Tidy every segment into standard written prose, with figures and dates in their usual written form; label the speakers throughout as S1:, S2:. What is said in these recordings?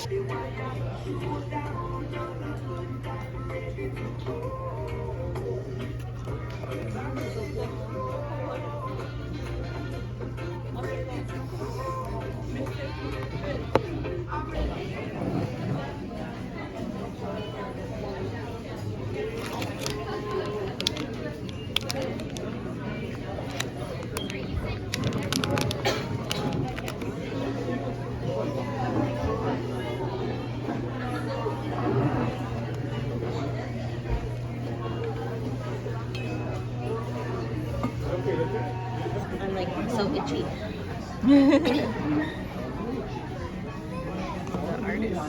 S1: I'm like so itchy. The artist.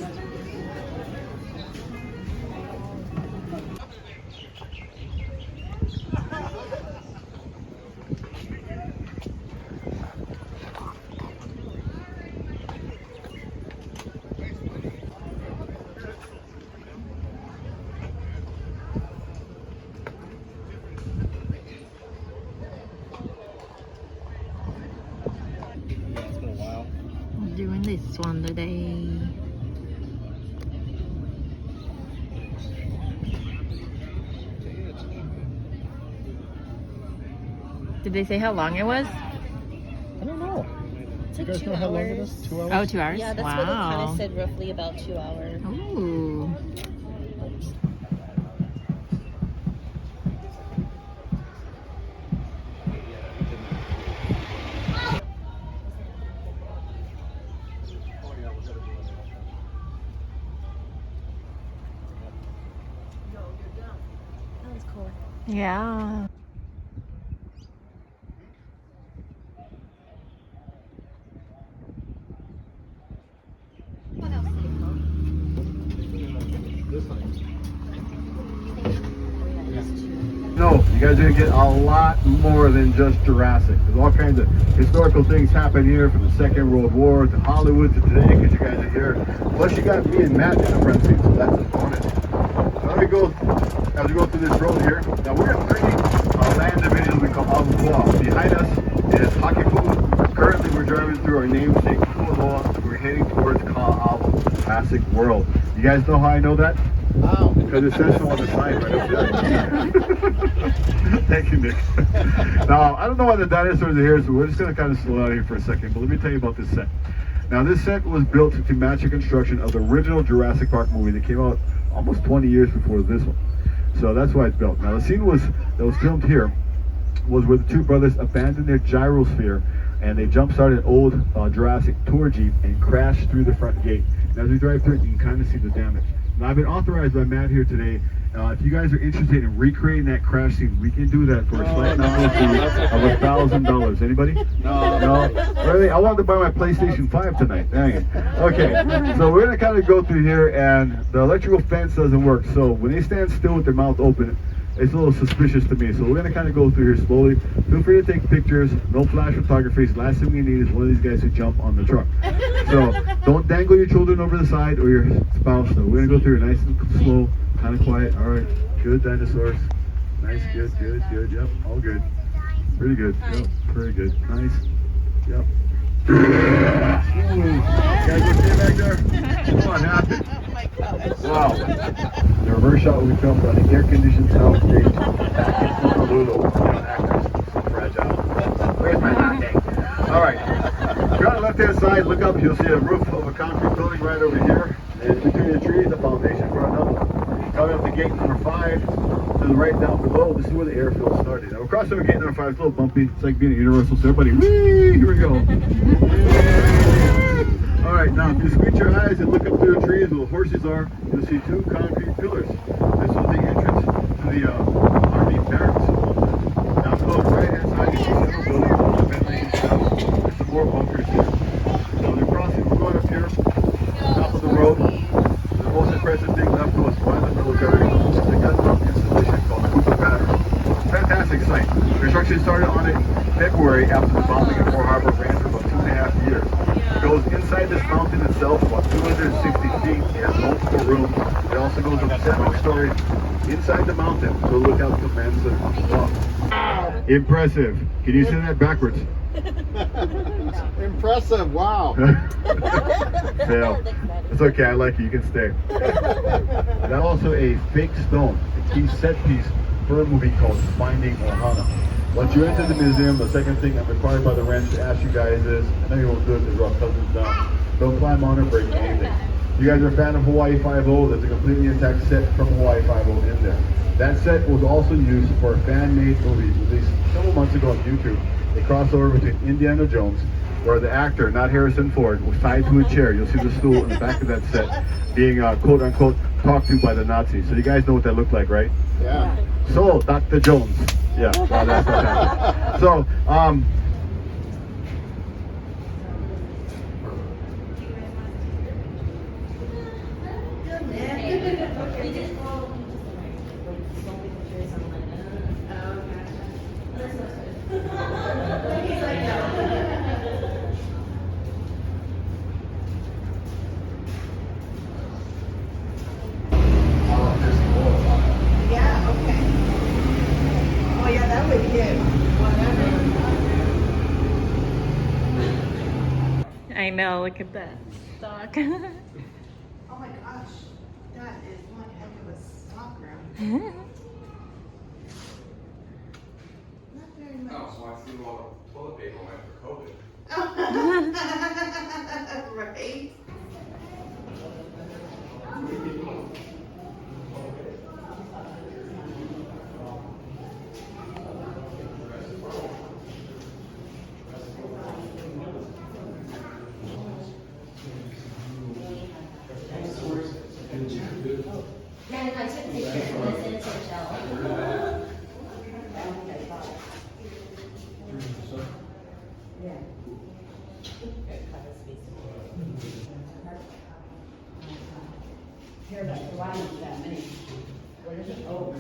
S1: Doing this one today. Did they say how long it was?
S2: I don't know.
S1: It's
S2: You
S1: like
S2: guys
S1: 2
S2: know how long it
S1: hours.
S2: is? 2 hours?
S1: Oh, 2 hours? Yeah, that's what they kind
S2: Wow.
S1: of said, roughly about 2 hours.
S2: Oh,
S1: Ooh. That was cool.
S2: yeah.
S3: No, you guys are going to get a lot more than just Jurassic. There's all kinds of historical things happen here, from the Second World War to Hollywood to today, because you guys are here. Plus you got me and Matt in the front seat, so that's a bonus. So let me go, as we go through this road here, now we're in 3 land divisions we call Kualoa. Behind us is Hakipu. Currently we're driving through our namesake Kualoa. We're heading towards Kualoa, Jurassic World. You guys know how I know that?
S2: Wow.
S3: Because it says so on the sign right up there. Thank you, Nick. Now, I don't know why the dinosaurs are here, so we're just going to kind of slow down here for a second, but let me tell you about this set. Now, this set was built to match the construction of the original Jurassic Park movie that came out almost 20 years before this one. So that's why it's built. Now, the scene that was filmed here was where the 2 brothers abandoned their gyrosphere and they jump-started an old Jurassic tour Jeep and crashed through the front gate. And as we drive through it, you can kind of see the damage. Now, I've been authorized by Matt here today. If you guys are interested in recreating that crash scene, we can do that for a slight nominal fee of $1,000. Anybody? No? Really? I wanted to buy my PlayStation 5 tonight. Dang it. Okay, so we're going to kind of go through here, and the electrical fence doesn't work. So when they stand still with their mouth open, it's a little suspicious to me. So we're going to kind of go through here slowly. Feel free to take pictures. No flash photography. The last thing we need is one of these guys to jump on the truck. So don't dangle your children over the side or your spouse. So we're going to go through nice and slow, kind of quiet. All right. Good dinosaurs. Nice. Good. Yep. All good. Pretty good. Yep. Pretty good. Nice. Yep. Guys, you see it back there? Come on, happen. Wow. The reverse shot will be filmed on the air-conditioned soundstage back in Honolulu. Actors, so fragile. Where's my latte? All right. If you're on the left-hand side, look up. You'll see a roof of a concrete building right over here. And between the trees, the foundation for another one. Coming up to gate number 5, to the right down below, this is where the airfield started. Now, we're crossing over gate number 5. It's a little bumpy. It's like being at Universal. So everybody, whee! Here we go. All right, now if you squint your eyes and look up through the trees where the horses are, you'll see 2 concrete pillars. This is the entrance to the Army barracks. Now to the right-hand side, you see several buildings. The ventilation shaft. There's some more bunkers here. So they're crossing. We're going up here, top of the road. The most impressive thing left to us by the military is the gun pump installation called Kualoa Ranch. Fantastic site. Construction started on it in February after the bombing of Pearl Harbor ran for about 2.5 years. It goes inside this mountain itself, about 260 feet. It has multiple rooms. It also goes up 7 stories inside the mountain to look out the command center. Wow. Impressive. Can you say that backwards?
S4: Impressive, wow.
S3: Fail. It's okay, I like you. You can stay. And also a fake stone, a key set piece for a movie called Finding Ohana. Once you enter the museum, the second thing I'm required by the ranch to ask you guys is, I know you won't do it because we're all cousins now, don't climb on or break anything. You guys are a fan of Hawaii Five-0, there's a completely intact set from Hawaii Five-0 in there. That set was also used for a fan-made movie released a couple months ago on YouTube, a crossover between Indiana Jones, where the actor, not Harrison Ford, was tied to a chair. You'll see the stool in the back of that set being quote-unquote talked to by the Nazis. So you guys know what that looked like, right?
S4: Yeah.
S3: So, Dr. Jones. Yeah, well, that's what happened. So,
S5: Yeah, okay. Oh yeah, that would be good.
S1: I know, look at that stock.
S5: Oh my gosh, that is one heck of a stock round. Not very much.
S6: Oh, so I see all the toilet paper went for COVID.
S5: Right?
S7: And I took pictures from this insert shell.
S5: Here, that's why that many. What is it? Oh.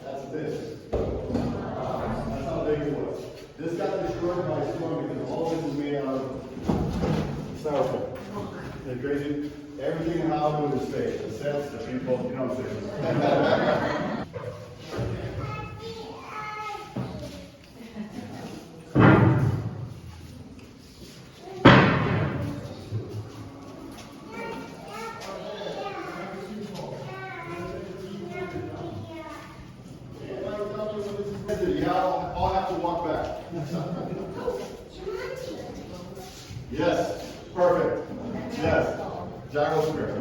S3: That's this. That's how big it was. This got destroyed by a storm because all this is made out of styrofoam. Isn't it crazy? Everything in Hollywood is fake. The sets, the people, you know what I'm saying? You all have to walk back. Yes, perfect. Yes, gyrosphere.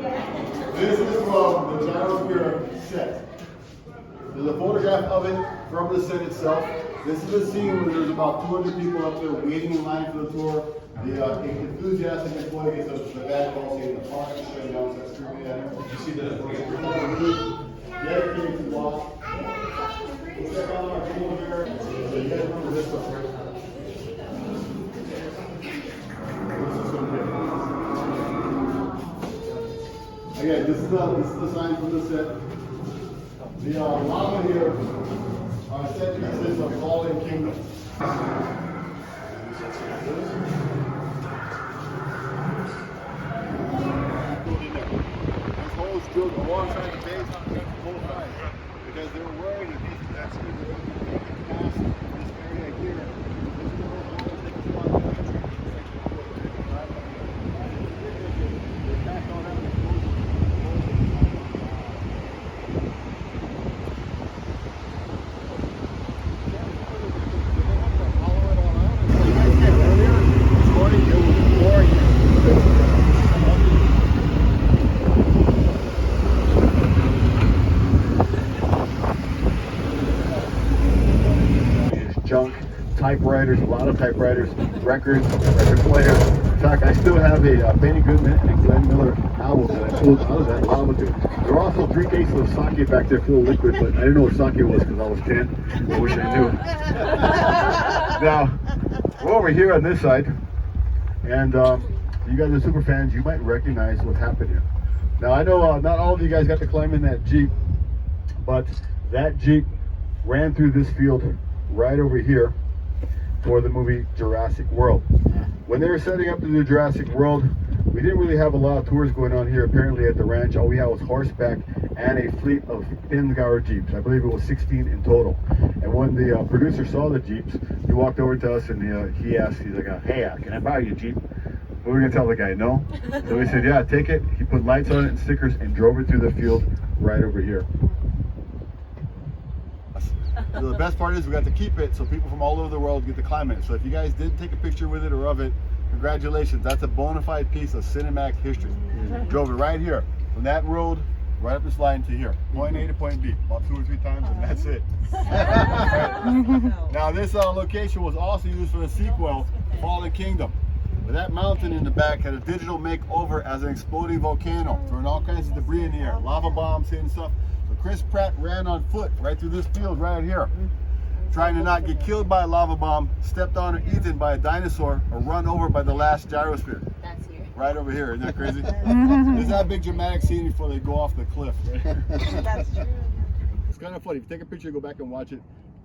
S3: This is from the gyrosphere set. There's a photograph of it from the set itself. This is a scene where there's about 200 people up there waiting in line for the tour. The enthusiastic employee gets the bad call saying the park is shutting down, so that's screaming at him. You see the dedicated to walk. Check out our pool here. So you guys remember this stuff, right? Again, this is the sign for the set. The lava here set consists of fallen kingdoms. This hole is drilled alongside the base on the whole side because they were worried that these that's going to be past this area here. This is the whole hole that they can spot the entry. They backed all that and closed it. Junk, typewriters, a lot of typewriters, record players. In fact, I still have a Benny Goodman and Glenn Miller album that I pulled out of that lava tube. There were also 3 cases of sake back there full of liquid, but I didn't know what sake was because I was 10. I wish I knew. Now, we're over here on this side. And you guys are super fans, you might recognize what's happened here. Now I know not all of you guys got to climb in that Jeep, but that Jeep ran through this field right over here for the movie Jurassic World. When they were setting up to do Jurassic World, we didn't really have a lot of tours going on here apparently at the ranch. All we had was horseback and a fleet of Pinzgauer Jeeps. I believe it was 16 in total. And when the producer saw the Jeeps, he walked over to us and he asked, he's like, hey, can I borrow your Jeep? We were going to tell the guy no. So we said, yeah, take it. He put lights on it and stickers and drove it through the field right over here. So the best part is we got to keep it so people from all over the world get to climb it. So if you guys did take a picture with it or of it, congratulations. That's a bona fide piece of cinematic history. Drove it right here from that road right up this line to here. Point A to point B. About 2 or 3 times and that's it. Now this location was also used for the sequel, Fallen Kingdom. But that mountain in the back had a digital makeover as an exploding volcano, throwing all kinds of debris in the air, lava bombs hitting stuff. So Chris Pratt ran on foot right through this field right here, trying to not get killed by a lava bomb, stepped on or eaten by a dinosaur, or run over by the last gyrosphere.
S7: That's here.
S3: Right over here, isn't that crazy? There's that big dramatic scene before they go off the cliff.
S5: That's true.
S3: It's kind of funny. If you take a picture, go back and watch it.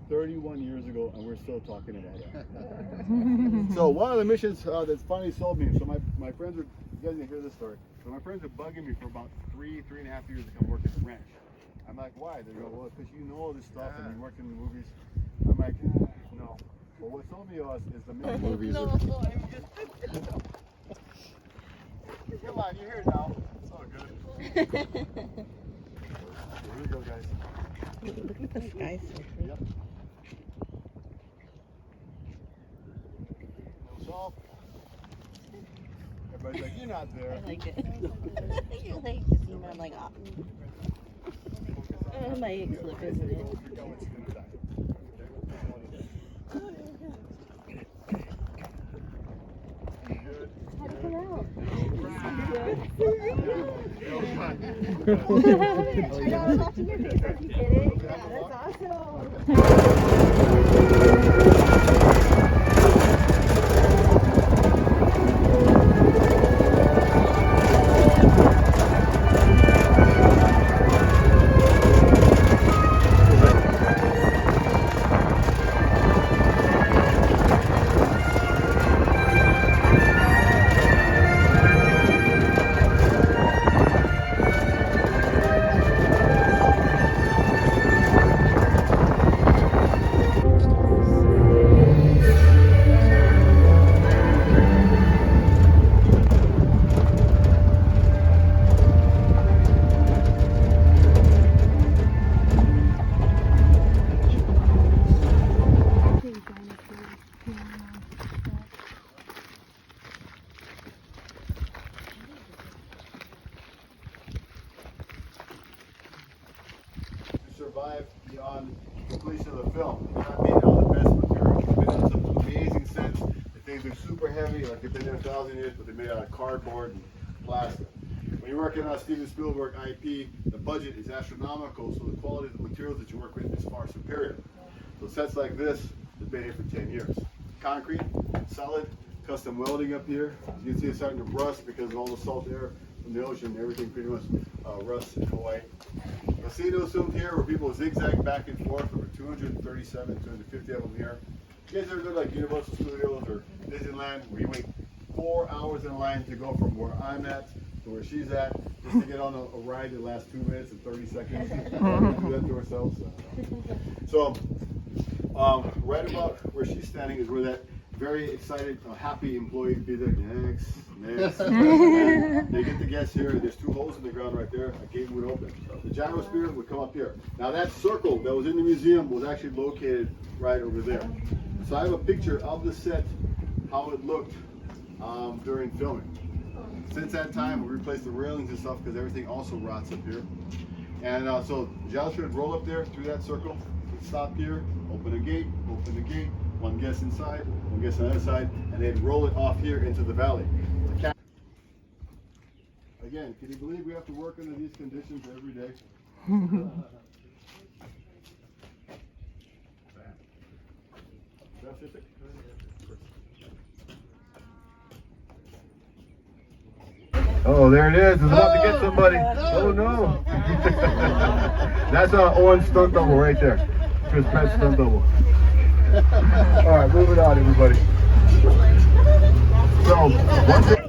S3: 31 years ago, and we're still talking about it. So one of the missions that's finally sold me. So my friends are, you guys didn't hear this story. So my friends are bugging me for about 3.5 years to come work at the ranch. I'm like, why? They go, well, because you know all this stuff and you worked in the movies. I'm like, no. Well, what sold me is the movies. Come on, you're here now. It's all good. Here we go, guys.
S5: Look at the skyscraper.
S3: Yep. No salt. Everybody's like, you're not there.
S5: I like it. You're like, you know, like, my clip, isn't it? Survive beyond completion of the film. They're not made out of the best material. They've been on some amazing sets. The things are super heavy, like they've been there 1,000 years, but they're made out of cardboard and plastic. When you're working on Steven Spielberg IP, the budget is astronomical, so the quality of the materials that you work with is far superior. So sets like this have been here for 10 years. Concrete, solid, custom welding up here. As you can see, it's starting to rust because of all the salt air from the ocean. Everything pretty much rusts in Hawaii. Casinos filmed here where people zigzag back and forth. Over 237, 250 of them here. You guys ever go to like Universal Studios or Disneyland where you wait 4 hours in line to go from where I'm at to where she's at just to get on a ride that lasts 2 minutes and 30 seconds? We do that to ourselves. So right about where she's standing is where that very excited, happy employee would be there. Next. They get the guests here. There's 2 holes in the ground right there. A gate would open. The gyrosphere would come up here. Now that circle that was in the museum was actually located right over there. So I have a picture of the set, how it looked during filming. Since that time, we replaced the railings and stuff because everything also rots up here. And so the gyrosphere would roll up there through that circle, stop here, open the gate, one guest inside, one guest on the other side, and they'd roll it off here into the valley. Again, can you believe we have to work under these conditions every day?
S3: Oh, there it is. It's about to get somebody. Oh no. That's Owen's stunt double right there. Chris Pratt's stunt double. All right, moving on, everybody. So, one thing.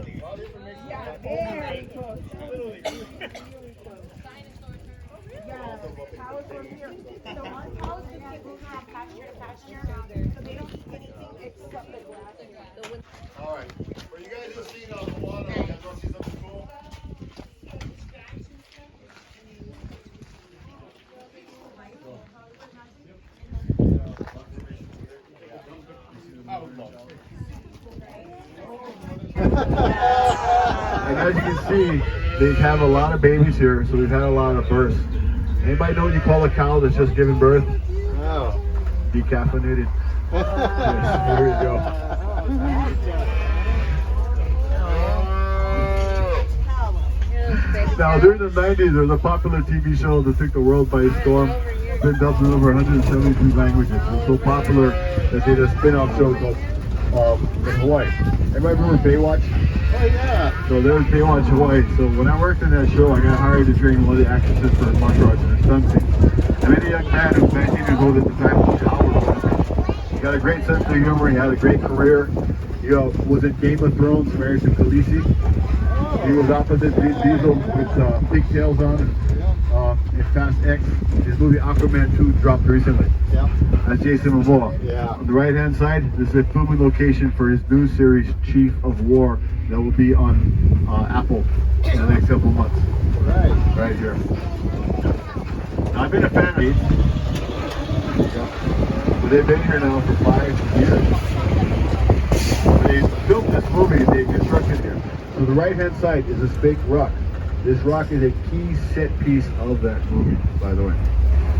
S5: All right. For you guys who've seen the water, you guys want to see something cool?
S3: And as you can see, they have a lot of babies here, so we've had a lot of births. Anybody know what you call a cow that's just giving birth?
S5: Oh.
S3: Decaffeinated. Yes, here we go. Now, during the 90s, there was a popular TV show that took the world by storm. It's been dubbed in over 173 languages. It was so popular that they did a spin-off show called in Hawaii. Everybody remember Baywatch?
S5: Oh yeah.
S3: So there was Baywatch Hawaii. So when I worked in that show, I got hired to train one of the actresses for martial arts and stunt scenes. I met a young man who was 19 years old at the time, who was Howard. He got a great sense of humor. He had a great career. He was in Game of Thrones, married to Khaleesi. He was opposite Vin Diesel with pigtails on. In Fast X. His movie Aquaman 2 dropped recently.
S5: Yeah.
S3: That's Jason Momoa.
S5: Yeah.
S3: On the right hand side, this is a filming location for his new series, Chief of War, that will be on Apple in the next couple of months.
S5: Right.
S3: Right here. Now, I've been a fan of these. But they've been here now for 5 years. They filmed this movie, they constructed here. So the right hand side is this fake rock. This rock is a key set piece of that movie, by the way.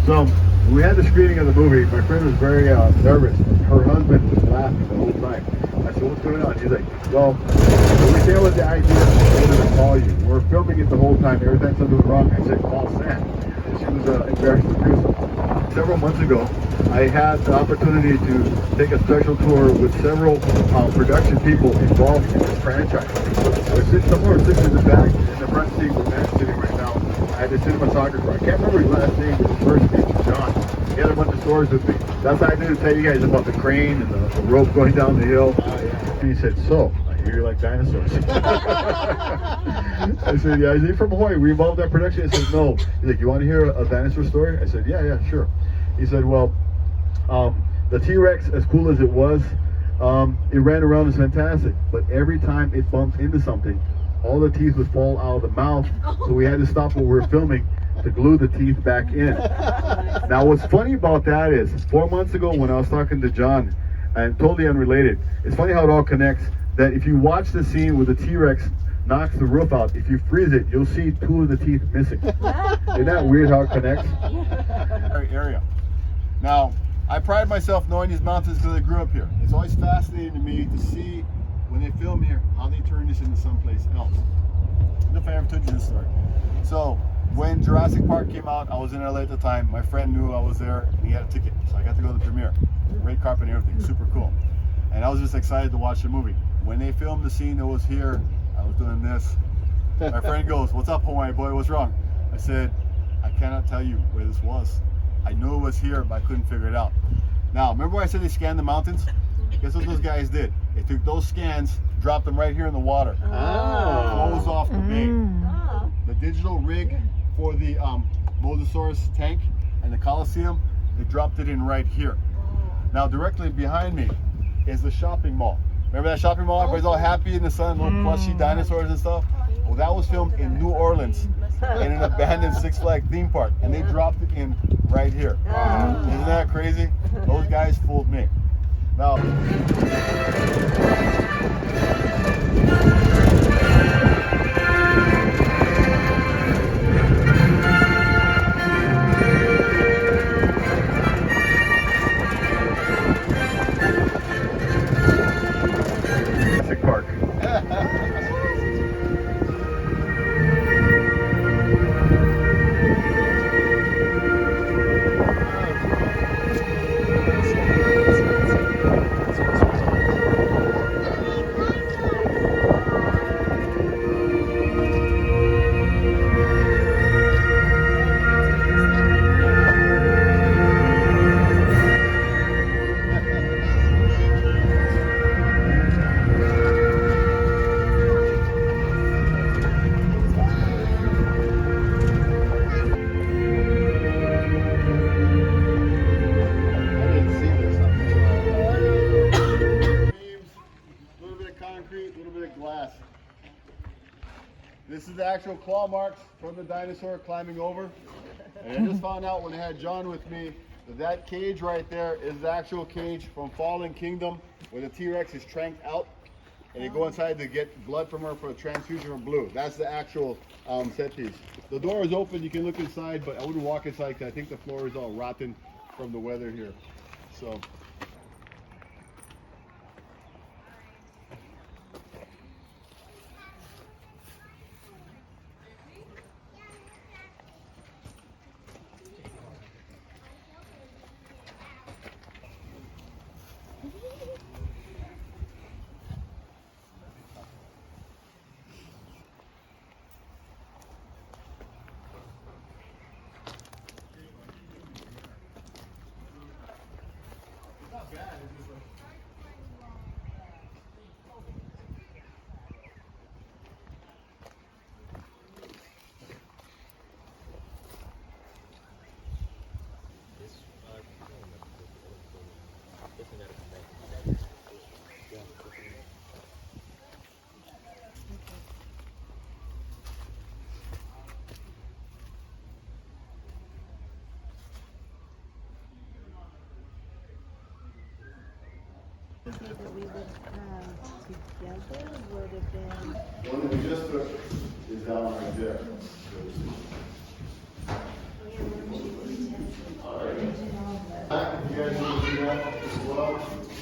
S3: So when we had the screening of the movie, my friend was very nervous. Her husband was laughing the whole time. I said, "What's going on?" She's like, "Well, when we came with the idea, I wanted to call you. We're filming it the whole time. Every time something was wrong, I said, call Sam." And she was embarrassed to do so. Several months ago, I had the opportunity to take a special tour with several production people involved in this franchise. Somewhere sitting in the back, in the front seat where Matt's sitting right now, I had the cinematographer. I can't remember his last name, but his first name was John. He had a bunch of stories with me. That's how I knew to tell you guys about the crane and the rope going down the hill. And he said, "So, I hear you like dinosaurs." I said, "Yeah." Is he from Hawaii? We involved in that production? I said, "No." He's like, "You want to hear a dinosaur story?" I said, "Yeah, sure." He said, "Well, the T-Rex, as cool as it was, it ran around, it's fantastic, but every time it bumped into something, all the teeth would fall out of the mouth, so we had to stop what we were filming to glue the teeth back in." Now, what's funny about that is, 4 months ago when I was talking to John, and totally unrelated, it's funny how it all connects, that if you watch the scene where the T-Rex knocks the roof out, if you freeze it, you'll see 2 of the teeth missing. Isn't that weird how it connects?
S5: Area. Now, I pride myself knowing these mountains because I grew up here. It's always fascinating to me to see when they film here how they turn this into someplace else. I don't know if I ever told you this story. So when Jurassic Park came out, I was in LA at the time. My friend knew I was there and he had a ticket, so I got to go to the premiere. Red carpet and everything, super cool. And I was just excited to watch the movie. When they filmed the scene that was here, I was doing this. My friend goes, "What's up, Hawaii boy? What's wrong?" I said, "I cannot tell you where this was. I knew it was here, but I couldn't figure it out." Now, remember I said they scanned the mountains? Guess what those guys did? They took those scans, dropped them right here in the water. Closed off the bay. The digital rig for the Mosasaurus tank and the Coliseum, they dropped it in right here. Now, directly behind me is the shopping mall. Remember that shopping mall? Everybody's all happy in the sun, little plushy dinosaurs and stuff. Well, that was filmed in New Orleans in an abandoned Six Flags theme park, and they dropped it in right here. Isn't that crazy? Those guys fooled me. Now,
S3: Jurassic Park.
S5: little bit of glass. This is the actual claw marks from the dinosaur climbing over. And I just found out when I had John with me that that cage right there is the actual cage from Fallen Kingdom where the T-Rex is tranked out. And you go inside to get blood from her for a transfusion of blue. That's the actual set piece. The door is open, you can look inside, but I wouldn't walk inside because I think the floor is all rotten from the weather here. So.
S8: That we would have together would have been.
S5: One that we just took is down right there. Alright. You guys want to do that as well?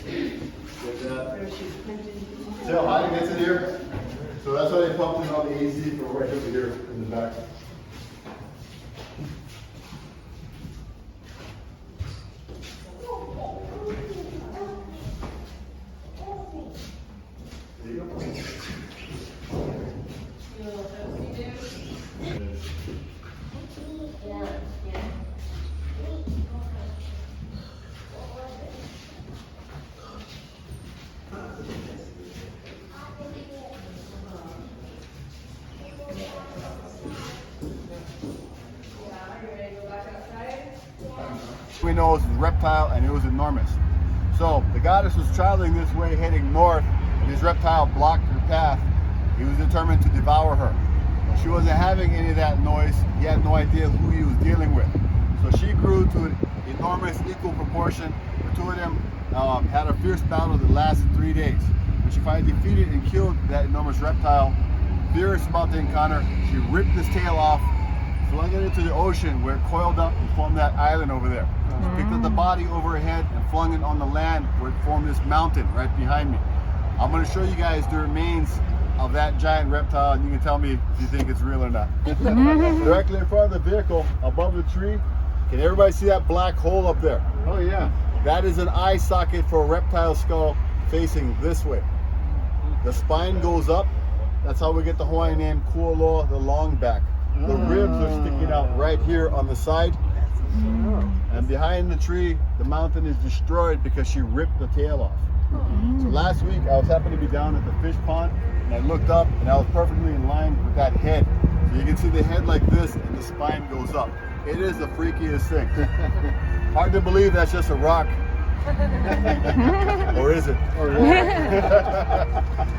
S5: Get that. See how high it gets in here? So that's why they pumped in all the AC from right over here in the back. There you go. We know it was a reptile and it was enormous. So the goddess was traveling this way heading north and this reptile blocked her path. He was determined to devour her. She wasn't having any of that noise. He had no idea who he was dealing with. So she grew to an enormous equal proportion. The two of them had a fierce battle that lasted 3 days. When she finally defeated and killed that enormous reptile, furious about the encounter, she ripped his tail off, flung it into the ocean where it coiled up and formed that island over there. She picked up the body over her head and flung it on the land where it formed this mountain right behind me. I'm going to show you guys the remains of that giant reptile and you can tell me if you think it's real or not. Directly in front of the vehicle, above the tree, can everybody see that black hole up there?
S4: Oh yeah.
S5: That is an eye socket for a reptile skull facing this way. The spine goes up. That's how we get the Hawaiian name Kualoa, the long back. The ribs are sticking out right here on the side. And behind the tree, the mountain is destroyed because she ripped the tail off. So last week, I was happy to be down at the fish pond, and I looked up, and I was perfectly in line with that head. So you can see the head like this, and the spine goes up. It is the freakiest thing. Hard to believe that's just a rock. Or is it?